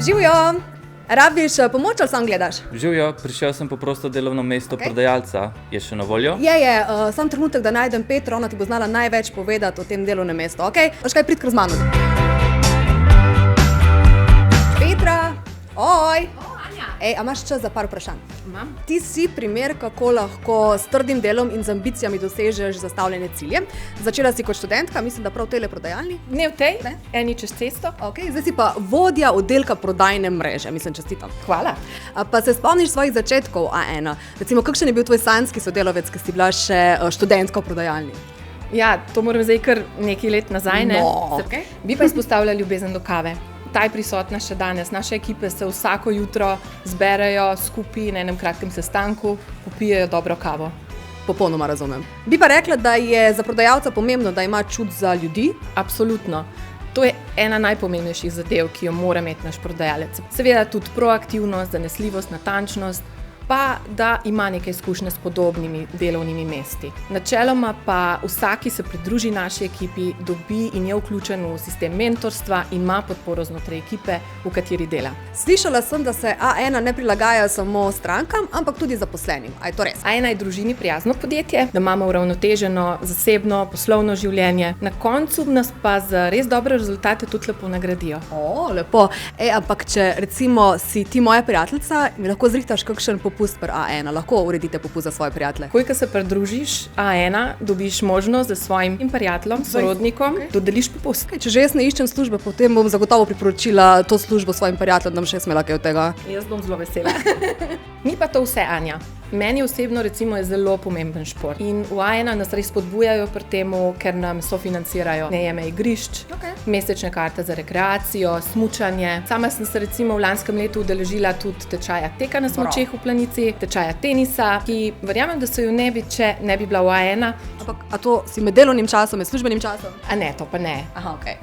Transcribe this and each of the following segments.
Živijo, rabiš pomoč ali sam gledaš? Živjo, prišel sem po prosto delovno mesto prodajalca. Je še na voljo? Je, sam trenutek, da najdem Petro, ona ti bo znala največ povedati o tem delovnem mestu, okej? Boš kaj pridkar z mano? Petra, oj! Ej, a imaš čas za par vprašanj? Imam. Ti si primer, kako lahko s trdim delom in z ambicijami dosežeš zastavljene cilje. Začela si kot študentka, mislim, da prav v teleprodajalni. Ne v tej, Ne? eni čez cesto. Okay, zdaj si pa vodja oddelka prodajne mreže, mislim, čestitam. Hvala. A pa se spomniš svojih začetkov A1? Recimo, kakšen je bil tvoj sanjski sodelavec, ki si bila še študentka v prodajalni? Ja, to moram zdaj kar nekaj let nazaj, ne? No, Se- okej. Bi pa izpostavila ljubezen do kave. Ta je prisotna še danes. Naše ekipe se vsako jutro zberejo skupaj na enem kratkem sestanku, popijejo dobro kavo. Popolnoma razumem. Bi pa rekla, da je za prodajalca pomembno, da ima čut za ljudi. Absolutno. To je ena najpomembnejših zadev, ki jo mora imeti naš prodajalec. Seveda tudi proaktivnost, zanesljivost, natančnost, pa da ima nekaj izkušnje s podobnimi delovnimi mesti. Načeloma pa vsak, ki se pridruži naši ekipi, dobi in je vključen v sistem mentorstva in ima podporo znotraj ekipe, v kateri dela. Slišala sem, da se A1 ne prilagaja samo strankam, ampak tudi zaposlenim. A je to res? A1 je družini prijazno podjetje, da imamo uravnoteženo zasebno, poslovno življenje. Na koncu nas pa za res dobre rezultate tudi lepo nagradijo. O, lepo. Ampak če recimo si ti moja prijateljica, mi lahko zrihtaš kakšen popust pri A1, lahko uredite popust za svoje prijatelje. Takoj, ko se pridružiš A1, dobiš možnost, da svojim prijateljem, sorodnikom dodeliš popust. Če že jaz ne iščem službe, potem bom zagotovo priporočila to službo svojim prijateljem, da bom še smela kaj od tega. Jaz bom zelo vesela. Ni pa to vse, Anja. Meni osebno recimo je zelo pomemben šport. In v A1 nas res spodbujajo pri temu, ker nam sofinancirajo najeme igrišč, mesečne karte za rekreacijo, smučanje. Sama sem se recimo v lanskem letu udeležila tudi tečaja teka na smučeh v Planici, tečaja tenisa, ki verjamem, da se jo ne bi, če ne bi bila v A1. Ampak, a to si med delovnim časom, med službenim časom? A ne, to pa ne. Aha, okej.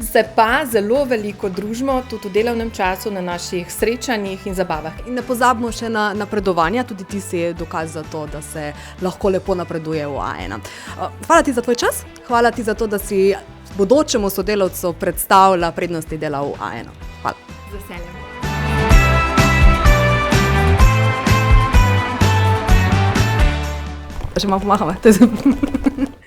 Se pa zelo veliko družimo tudi v delovnem času na naših srečanjih in zabavah. In ne pozabimo še na napredovanja, tudi ti si dokaz za to, da se lahko lepo napreduje v A1. Hvala ti za tvoj čas, hvala ti za to, da si bodočemu sodelavcu predstavlja prednosti dela v A1. Hvala. Z veseljem. Še malo pomahava.